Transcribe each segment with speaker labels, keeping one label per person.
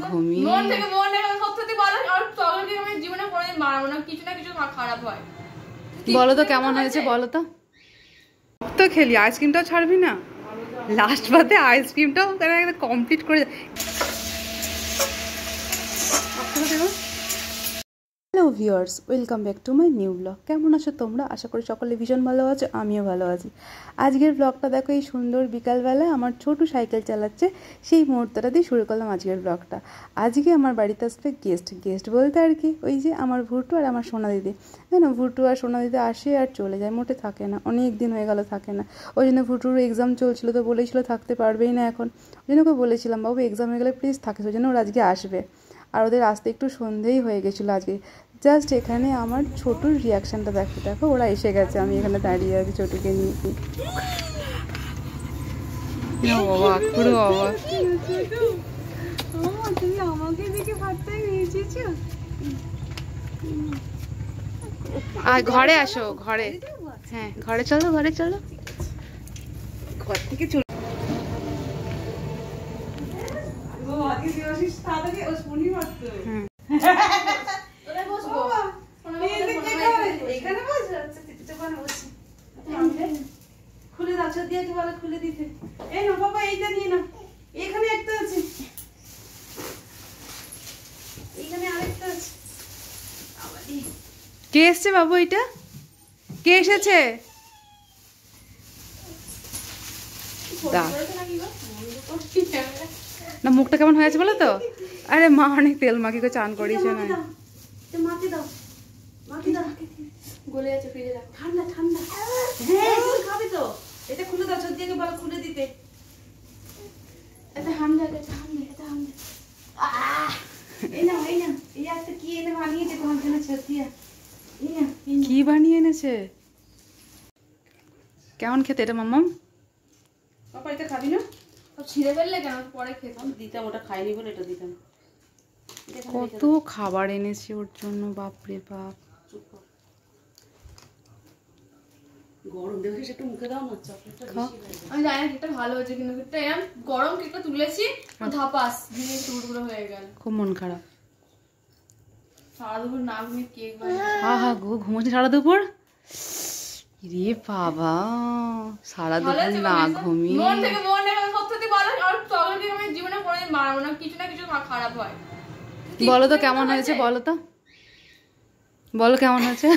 Speaker 1: ঘুমিয়ে
Speaker 2: মন থেকে মনে সত্যি বলো, আর চকলেট আমি জীবনে কোনোদিন বানাবো না, কিছু না কিছু খারাপ হয়।
Speaker 1: বলো তো কেমন হয়েছে, বলো তো। তো খেলি, আইসক্রিমটাও ছাড়বি না? লাস্ট বাদে আইসক্রিমটাও কমপ্লিট করে। Hello viewers, welcome back to my new blog. কেমন আছো তোমরা? আশা করি সকলে ভীষণ ভালো আছো, আমিও ভালো আছি। আজকের ব্লগটা দেখো, এই সুন্দর বিকালবেলায় আমার ছোটু সাইকেল চালাচ্ছে, সেই মুহূর্তটা দিয়ে শুরু করলাম আজকের ব্লগটা। আজকে আমার বাড়িতে আসবে গেস্ট বলতে আর কি, ওই যে আমার ভুটু আর আমার সোনা দিদি। জানো, ভুটু আর সোনা দিদি আসে আর চলে যায়, মোটে থাকে না, অনেক দিন হয়ে গেল থাকে না। ওই জন্য ভুটুর এক্সাম চলছিল, তো বলেছিল থাকতে পারবেই না এখন। ওই জন্য ওকে বলেছিলাম, বাবু এক্সাম হয়ে গেলে প্লিজ থাকিস, ওই জন্য ওরা আজকে আসবে। আর ওদের আসতে একটু সন্ধেই হয়ে গেছিলো আজকে। জাস্ট এখানে আমার ছোটুর রিয়াকশানটা দেখো, ওরা এসে গেছে, আমি এখানে দাঁড়িয়ে আছি ছোটুকে নিয়ে। অবাক, পুরো অবাক।
Speaker 2: তুমি আমাকে দেখে ভাতটা নিয়ে এসেছো?
Speaker 1: আর ঘরে আসো, ঘরে। হ্যাঁ, ঘরে চলো, ঘরে চলো। ঘর থেকে চলো।
Speaker 2: খুলে দাও, দিয়ে কি বলে খুলে দিতে। এই না বাবা, এইটা নিয়ে না, এখানে একটা আছে, এখানে আরেকটা আছে।
Speaker 1: কে এসছে বাবু? এটা কে এসেছে? না, মুখটা কেমন হয়েছে বলো তো? আরে মা অনেক তেল মাখিয়ে চান করিয়েছে না।
Speaker 2: মাকে দাও, মাকে দাও, গলে আছে, ফ্রিজে রাখো, ঠান্ডা ঠান্ডা। হ্যাঁ, তুমি খাবে তো। এটা খুলে দাও, দিয়ে বলো খুলে দিতে। এটা হামলা, এটা হামলা, এটা হামলা। এই না, এই না, এই একটা কি এনে বানিয়েছে তোমার জন্য ছতিয়া।
Speaker 1: কি বানিয়ে এনেছে? কেমন খেতে এটা মাম্মাম?
Speaker 2: পাপা এটা খাবি না? ছিঁড়ে ফেললে কেন? পরে খেতাম, দিতাম, ওটা খাইনি বলে এটা দিতাম।
Speaker 1: কত খাবার এনেছে ওর জন্য, বাপরে বাপ।
Speaker 2: গরম দেখে একটু মুখে দাও না, চকলেটটা বেশি। আমি জানি না কেকটা ভালো হয়েছে কিন্তু কেকটা এরকম গরম, কেকটা তুলেছি ধাপাস দিয়ে টুকরো হয়ে গেল।
Speaker 1: খুব মন খারাপ।
Speaker 2: সারা দুপুর না ঘুমিয়ে কেক বানিয়েছি।
Speaker 1: হা গো, ঘুমোচ্ছে সারা দুপুর? রে বাবা, সারা দুপুর না ঘুমিয়ে।
Speaker 2: মন থেকে মনে সত্যি বলো, আর চকলেট আমি জীবনে কোনোদিন বানাবো না, কিছু না কিছু খারাপ হয়।
Speaker 1: বলো তো কেমন হয়েছে, বলো তো, বলো কেমন হয়েছে।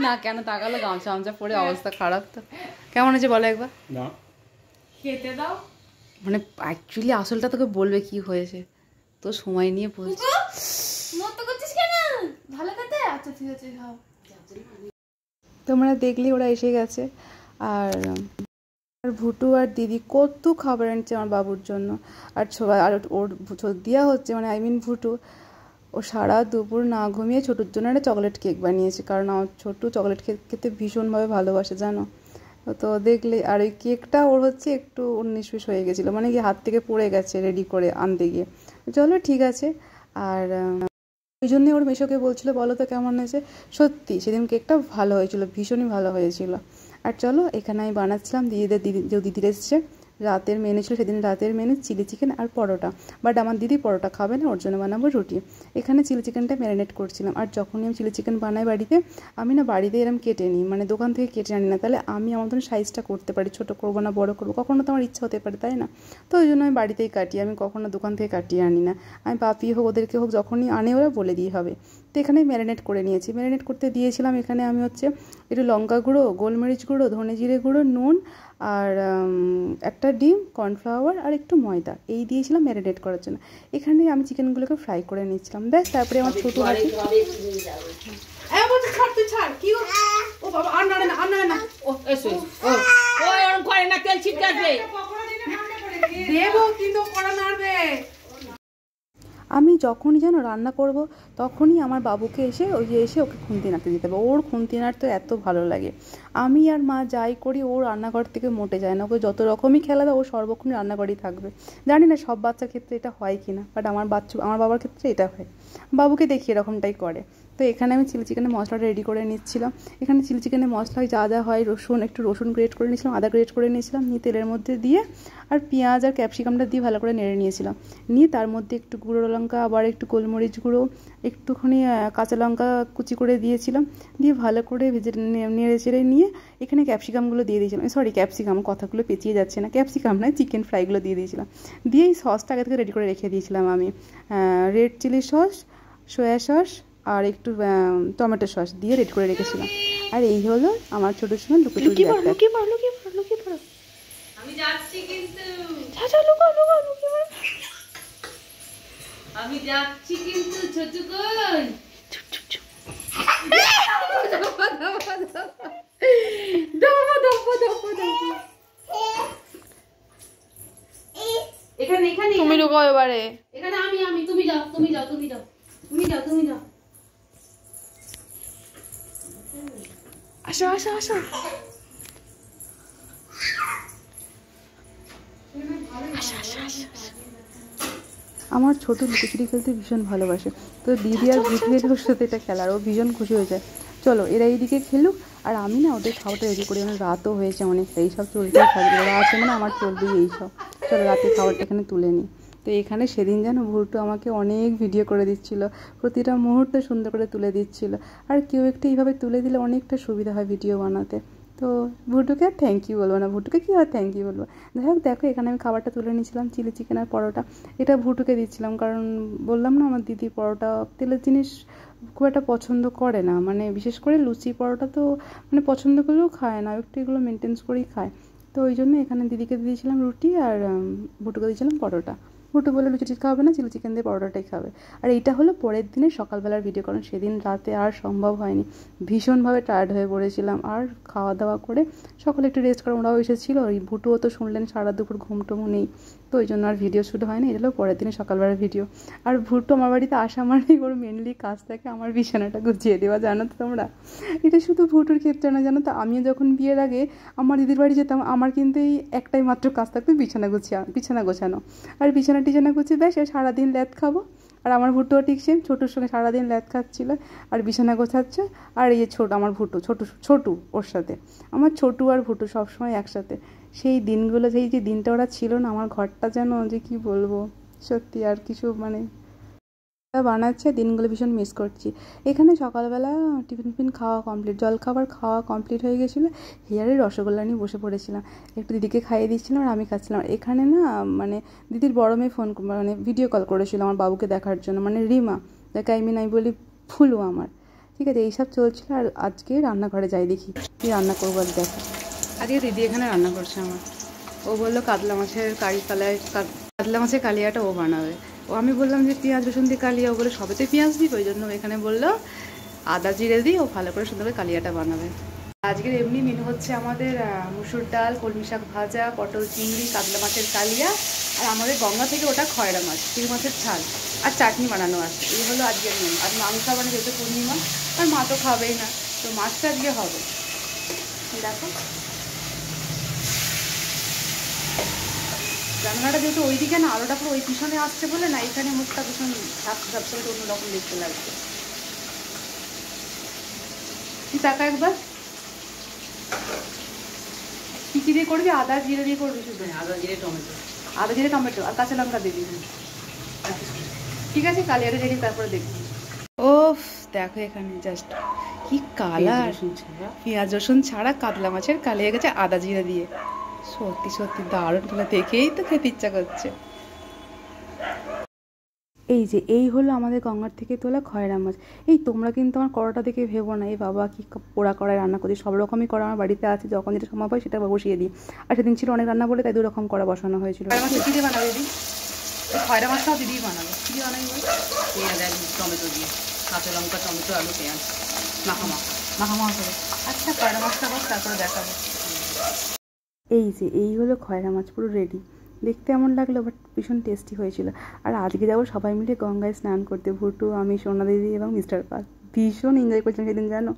Speaker 1: না কেন তাকালো, গামছা গামছা পরে অবস্থা খারাপ। তো কেমন হয়েছে বলো একবার।
Speaker 2: না খেতে দাও,
Speaker 1: মানে অ্যাকচুয়ালি আসলটা তোকে বলবে কি হয়েছে, তো সময় নিয়ে বলছি।
Speaker 2: মত করছিস কেন? ভালো খেতে? আচ্ছা ঠিক আছে, খাও।
Speaker 1: তোমরা দেখলে ওরা এসে গেছে, আর ভুটু আর দিদি কত খাবার এনেছে আমার বাবুর জন্য। আর ওর দেওয়া হচ্ছে, মানে আই মিন ভুটু, ও সারা দুপুর না ঘুমিয়ে ছোটোর জন্য একটা চকলেট কেক বানিয়েছে, কারণ আমার ছোট্টু চকলেট খেতে ভীষণভাবে ভালোবাসে জানো তো। দেখলে আর ওই কেকটা ওর হচ্ছে একটু 19-20 হয়ে গেছিলো, মানে কি হাত থেকে পড়ে গেছে রেডি করে আনতে গিয়ে। চলো ঠিক আছে। আর ওই জন্যে ওর মেশোকে বলছিল বলো তো কেমন হয়েছে। সত্যি সেদিন কেকটা ভালো হয়েছিল, ভীষণই ভালো হয়েছিল। আর চলো, এখানে আমি বানাচ্ছিলাম দিদির এসছে রাতের মেনু ছিল, সেদিন রাতের মেনু চিলি চিকেন আর পরোটা। বাট আমার দিদি পরোটা খাবে না, ওর জন্য বানাবো রুটি। এখানে চিলি চিকেনটা ম্যারিনেট করছিলাম। আর যখনই আমি চিলি চিকেন বানাই বাড়িতে, আমি না বাড়িতে এরম কেটে নিই, মানে দোকান থেকে কেটে আনি না, তাহলে আমি আমার মতন সাইজটা করতে পারি, ছোটো করবো না বড়ো করবো, কখনো তো আমার ইচ্ছা হতে পারে তাই না। তো ওই জন্য আমি বাড়িতেই কাটি, আমি কখনো দোকান থেকে কাটিয়ে আনি না। আমি পাপি হোক ওদেরকে হোক যখনই আনে ওরা বলে দিয়ে হবে। তো এখানে ম্যারিনেট করে নিয়েছি, ম্যারিনেট করতে দিয়েছিলাম। এখানে আমি হচ্ছে একটু লঙ্কা গুঁড়ো, গোলমরিচ গুঁড়ো, ধনে জিরে গুঁড়ো, নুন আর একটা ডিম, কর্নফ্লাওয়ার আর একটু ময়দা, এই দিয়েছিলাম ম্যারিনেট করার জন্য। এখানে আমি চিকেনগুলোকে ফ্রাই করে নিচ্ছিলাম, ব্যাস। তারপরে আমার ছোটো আছে, আমি যখনই যেন রান্না করব তখনই আমার বাবুকে এসে ওকে খুন্তি নাড়তে দিতে হবে। ওর খুন্তি নাড়তে এত ভালো লাগে। আমি আর মা যাই করি ও রান্নাঘর থেকে মোটে যায় না, ওকে যত রকমই খেলা দাও ও সর্বক্ষণ রান্নাঘরেই থাকবে। জানি না সব বাচ্চার ক্ষেত্রে এটা হয় কি না, বাট আমার বাবার ক্ষেত্রে এটা হয়। বাবুকে দেখি এরকমটাই করে। তো এখানে আমি চিলি চিকেনের মশলাটা রেডি করে নিচ্ছিলাম। এখানে চিলি চিকেনের মশলায় যা যা হয়, একটু রসুন গ্রেট করে নিয়েছিলাম, আদা গ্রেট করে নিয়েছিলাম, নিয়ে তেলের মধ্যে দিয়ে আর পেঁয়াজ আর ক্যাপসিকামটা দিয়ে ভালো করে নেড়ে নিয়েছিলাম। নিয়ে তার মধ্যে একটু গুঁড়ো লঙ্কা, আবার একটু গোলমরিচ গুঁড়ো, একটুখানি কাঁচা লঙ্কা কুচি করে দিয়েছিলাম, দিয়ে ভালো করে নেড়ে চেড়ে নিয়ে এখানে ক্যাপসিকামগুলো দিয়ে দিয়েছিলাম। সরি, ক্যাপসিকাম, কথাগুলো পেঁচিয়ে যাচ্ছে না, ক্যাপসিকাম নয়, চিকেন ফ্রাইগুলো দিয়ে দিয়েছিলাম। দিয়ে এই সসটা আগে থেকে রেডি করে রেখে দিয়েছিলাম আমি। Red chilli sauce, soya sauce আর একটু টমেটো সস দিয়ে রেডি করে রেখেছিলাম। আর এই হলো আমার ছোট সময় লুকিয়ে
Speaker 2: আমি যাচ্ছি কিন্তু ছোট কই এখানে এখানে
Speaker 1: তুমি লুকাও এবারে।
Speaker 2: এখানে আমি তুমি যাও তুমি যাও তুমি যাও তুমি যাও তুমি যাও।
Speaker 1: আসো আসো আসো। আমার ছোট লুকোচুরি খেলতে ভীষণ ভালোবাসে, তো দিদি আর বুঝিয়ে ওর সাথে এটা খেলার ও ভীষণ খুশি হয়ে যায়। চলো এরা এইদিকে খেলুক, আর আমি না ওদের খাওয়াটা রেডি করি, মানে রাতও হয়েছে অনেকটা, এইসব চলতেই থাকবে, ওরা আছে মানে আমার চলবেই এইসব। চলো রাতে খাবারটা এখানে তুলে নিই। তো এখানে সেদিন যেন ভুটু আমাকে অনেক ভিডিও করে দিচ্ছিলো, প্রতিটা মুহূর্তে সুন্দর করে তুলে দিচ্ছিলো। আর কেউ একটু এইভাবে তুলে দিলে অনেকটা সুবিধা হয় ভিডিও বানাতে। তো ভুটুকে আর থ্যাংক ইউ বলবো না, ভুটুকে কী আর থ্যাংক ইউ বলবো। যাই হোক, দেখো এখানে আমি খাবারটা তুলে নিয়েছিলাম, চিলি চিকেন আর পরোটা। এটা ভুটুকে দিচ্ছিলাম, কারণ বললাম না আমার দিদি পরোটা তেলের জিনিস খুব একটা পছন্দ করে না, মানে বিশেষ করে লুচি পরোটা তো মানে পছন্দ করলেও খায় না, একটু এগুলো মেনটেন্স করেই খায়। তো ওই জন্য এখানে দিদিকে দিয়েছিলাম রুটি আর ভুটুকে দিয়েছিলাম পরোটা। ভুটু বলে লুচি খাবে না, চিলি চিকেন দিয়ে পরোটাটাই খাবে। আর এইটা হলো পরের দিনের সকালবেলার ভিডিও, কারণ সেদিন রাতে আর সম্ভব হয়নি, ভীষণভাবে টায়ার্ড হয়ে পড়েছিলাম। আর খাওয়া দাওয়া করে সকালে একটু রেস্ট করে ওরাও এসেছিলো, ওই ভুটুও তো শুনলেন সারা দুপুর ঘুমটুমু নেই, তো ওই জন্য আর ভিডিও শ্যুট হয়নি। এটা হলো পরের দিনের সকালবেলার ভিডিও। আর ভুটু আমার বাড়িতে আসা মানেই ওর মেনলি কাজ থাকে আমার বিছানাটা গুছিয়ে দেওয়া, জানো তো তোমরা। এটা শুধু ভুটুর ক্ষেত্রে না, জানো তো, আমিও যখন বিয়ের আগে আমার দিদির বাড়ি যেতাম, আমার কিন্তু এই একটাই মাত্র কাজ থাকতো বিছানা গোছানো। আর বিছানা গুছিয়ে ব্যাস সারাদিন ল্যাদ খাবো। আর আমার ভুটুও ঠিক সেম, ছোটুর সঙ্গে সারাদিন ল্যাদ খাচ্ছিল আর বিছানা গোছাচ্ছে। আর এই যে আমার ছোটু ওর সাথে, আমার ছোটু আর ভুটু সবসময় একসাথে। সেই দিনগুলো, সেই যে দিনটা ওরা ছিল না, আমার ঘরটা যেন যে কি বলবো, সত্যি আর কিছু মানে বানাচ্ছে, দিনগুলো ভীষণ মিস করছি। এখানে সকালবেলা টিফিন খাওয়া কমপ্লিট, জলখাবার খাওয়া কমপ্লিট হয়ে গেছিলো, হেয়ারে রসগোল্লা নিয়ে বসে পড়েছিলাম, একটু দিদিকে খাইয়ে দিচ্ছিলাম আর আমি খাচ্ছিলাম। এখানে না মানে দিদির বড় মেয়ে মানে ভিডিও কল করেছিল আমার বাবুকে দেখার জন্য, মানে রিমা, যাকে আমি বলি ফুলু আমার। ঠিক আছে, এইসব চলছিল। আর আজকে রান্নাঘরে যাই, দেখি কি রান্না করবো। আর দেখো আজকে দিদি এখানে রান্না করছে আমার। ও বললো কাতলা মাছের কাতলা মাছের কালিয়াটা ও বানাবে। ও আমি বললাম যে পেঁয়াজ রসুন দিয়ে কালিয়া, ও বলে সবেতে পেঁয়াজ দিই, ওই জন্য এখানে বললো আদা জিরে দিই ও ভালো করে সুন্দর করে কালিয়াটা বানাবে। আজকের এমনি মেনু হচ্ছে আমাদের মুসুর ডাল, কলমি শাক ভাজা, পটল চিংড়ি, কাতলা মাছের কালিয়া, আর আমাদের গঙ্গা থেকে ওটা খয়রা মাছ, চিংড়ি মাছের ঝাল, আর চাটনি বানানো আছে। এই হলো আজকের মেনু। আর মাংস বানানো যেহেতু পূর্ণিমা, আর মা তো খাবেই না, তো মাছটা আজকে হবে। দেখো রান্নাটা যেহেতু ওইদিকে না, আলোটা পুরো ওই পিছনে আসছে বলে না, এখানে মুখটা ভীষণ ঝাপসা অন্যরকম দেখতে লাগছে। তুই টাকা একবার কি দিয়ে করবি? আদা জিরে দিয়ে করবি শুধু? আদা জিরে টমেটো আর কাঁচা লঙ্কা দিবি। ঠিক আছে, কালিয়াটা রেডি, তারপরে দেখবি। ওফ দেখো এখানে জাস্ট কি কালার, পেঁয়াজ রসুন ছাড়া কাতলা মাছের কালিয়া গেছে আদা জিরে দিয়ে। সত্যি সত্যি দারুণ, খেলা দেখেই তো খেতে ইচ্ছা করছে। এই হলো আমাদের গঙ্গার থেকে তোলা খয়রা মাছ। এই তোমরা কিন্তু আমার কড়াটা দেখে ভেবো না এই বাবা কি পোড়া কড়াই রান্না করছি, সব রকমই কড়া আমার বাড়িতে আছে, যখন যেটা সম্ভব হয় সেটা বসিয়ে দিই। আর সেদিন ছিল অনেক রান্না বলে তাই 2 রকম কড়া বসানো হয়েছিল। খয়রা মাছ দিদি বানাবে, দিদি খয়রা মাছটাও দিদি বানাবে। কী দিয়ে বানাবি? পেঁয়াজ টমেটো দিয়ে, কাঁচা লঙ্কা টমেটো আলু পেঁয়াজ মাখা করে। আচ্ছা খয়রা মাছটা বস, তারপরে দেখাবো। এই হলো খয়রা মাছ, পুরো রেডি। দেখতে এমন লাগলো, বাট ভীষণ টেস্টি হয়েছিল। আর আজকে যাবো সবাই মিলে গঙ্গায় স্নান করতে, ভুটু, আমি, সোনা দিদি এবং মিস্টার পাল। ভীষণ এনজয় করছিলাম সেদিন, জানো,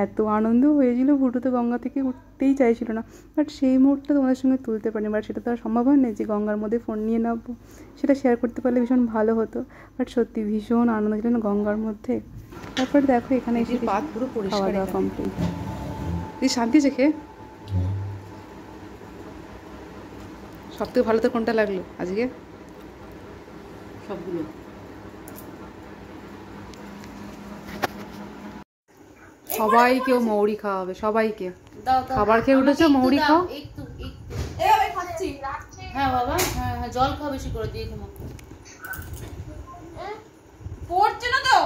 Speaker 1: এত আনন্দ হয়েছিল। ভুটু তো গঙ্গা থেকে উঠতেই চাইছিল না, বাট সেই মুহূর্তটা তোমাদের সঙ্গে তুলতে পারিনি। বাট সেটা তো আর সম্ভব হয় না যে গঙ্গার মধ্যে ফোন নিয়ে নামবো, সেটা শেয়ার করতে পারলে ভীষণ ভালো হতো। বাট সত্যি ভীষণ আনন্দ ছিল না গঙ্গার মধ্যে। তারপর দেখো এখানে এসে
Speaker 2: পাত পুরো
Speaker 1: খাওয়া
Speaker 2: পরিষ্কার
Speaker 1: দাওয়া কমপ্লিট। তুই শান্তি আছে খেয়ে? সব থেকে ভালো তো কোনটা লাগলো আজকে?
Speaker 2: সবগুলো
Speaker 1: সবাইকেও মৌরি খাওয়াবে, সবাইকে। খাবার খেয়ে উঠেছো, মৌরি খাও।
Speaker 2: হ্যাঁ বাবা, হ্যাঁ হ্যাঁ, জল খাও বেশি করে, দিয়ে ঘুমা। পড়ছে না তো।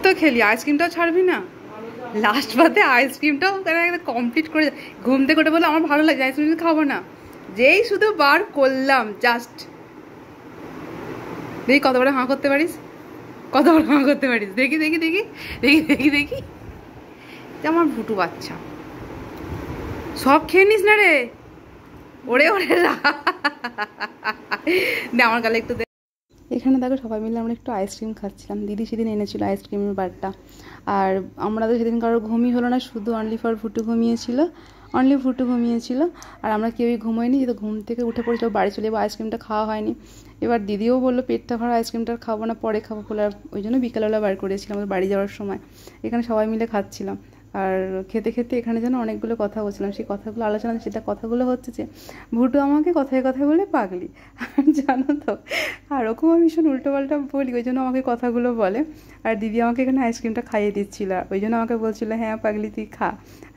Speaker 1: তো খেলি, আইসক্রিমটাও ছাড়বি না? লাস্ট বাদে আইসক্রিমটাও কমপ্লিট করে ঘুম থেকে উঠে বলে আমার ভালো লাগে আইসক্রিম খাবো না, যেই শুধু বার করলাম জাস্ট। দেখি কত বড় হাঁ করতে পারিস, কত বড় হাঁ করতে পারিস, দেখি দেখি দেখি দেখি দেখি দেখি। আমার ভুটু বাচ্চা, সব খেয়ে নিস না রে, ওরে ওরে দে আমার গালে একটু দে। এখানে দেখো সবাই মিলে আমরা একটু আইসক্রিম খাচ্ছিলাম। দিদি সেদিন এনেছিল আইসক্রিমের বারটা, আর আমরা তো সেদিন কারোর ঘুমই হলো না, শুধু অনলি ফর ভুটু ঘুমিয়েছিল, অনলি ভুটু ঘুমিয়েছিল, আর আমরা কেউই ঘুমোইনি। যেহেতু ঘুম থেকে উঠে পড়েছিল বাড়ি চলে যাবো, আইসক্রিমটা খাওয়া হয়নি। এবার দিদিও বললো পেটটা ভরা, আইসক্রিমটা খাবো না, পরে খাবো বলে, আর ওই জন্য বিকালবেলা বার করেছিলাম আমাদের বাড়ি যাওয়ার সময়। এখানে সবাই মিলে খাচ্ছিলাম, আর খেতে খেতে এখানে যেন অনেকগুলো কথা বলছিলাম। সেই কথাগুলো আলোচনা, সেটা কথাগুলো হচ্ছে যে ভুটু আমাকে কথায় কথায় বলে পাগলি, আর জানো তো, আর ওরকম আমি ভীষণ উল্টোপাল্টা বলি, ওই জন্য আমাকে কথাগুলো বলে। আর দিদি আমাকে এখানে আইসক্রিমটা খাইয়ে দিচ্ছিল, ওই জন্য আমাকে বলছিল হ্যাঁ পাগলি তুই খা,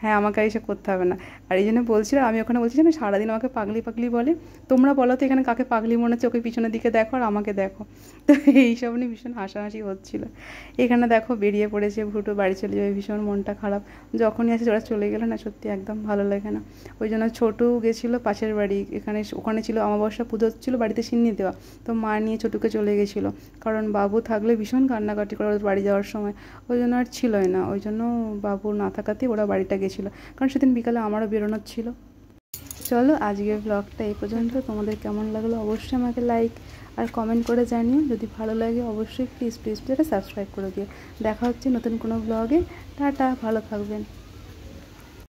Speaker 1: হ্যাঁ আমাকে আর এসব করতে হবে না। আর এই জন্য বলছিল, আমি ওখানে বলছি না সারাদিন আমাকে পাগলি পাগলি বলে। তোমরা বলো তো এখানে কাকে পাগলি মনে হচ্ছে, ওকে পিছনের দিকে দেখো আর আমাকে দেখো। তো এইসব নিয়ে ভীষণ হাসাহাসি হচ্ছিল। এখানে দেখো বেরিয়ে পড়েছে ভুটু, বাড়ি চলে যাবে, ভীষণ মনটা খারাপ। যখনই আসে ওরা চলে গেলে না, সত্যি একদম ভালো লাগে না। ওই জন্য ছোটু গেছিলো পাশের বাড়ি, ওখানে ছিল অমাবস্যা পুজো ছিল, বাড়িতে সিন্নি দেওয়া, তো মা নিয়ে ছোটুকে চলে গেছিলো, কারণ বাবু থাকলে ভীষণ কান্নাকাটি করে বাড়ি যাওয়ার সময়, ওই জন্য আর ছিলই না। ওই জন্য বাবু না থাকাতেই ওরা বাড়িটা গেছিলো, কারণ সেদিন বিকালে আমারও বেরোনোর ছিল। চলো আজকের ব্লগটা এই পর্যন্ত। তোমাদের কেমন লাগলো অবশ্যই আমাকে লাইক আর কমেন্ট করে জানিও। যদি ভালো লাগে অবশ্যই প্লিজ প্লিজ প্লিজ সাবস্ক্রাইব করে দিও। দেখা হচ্ছে নতুন কোনো ব্লগে। টাটা, ভালো থাকবেন।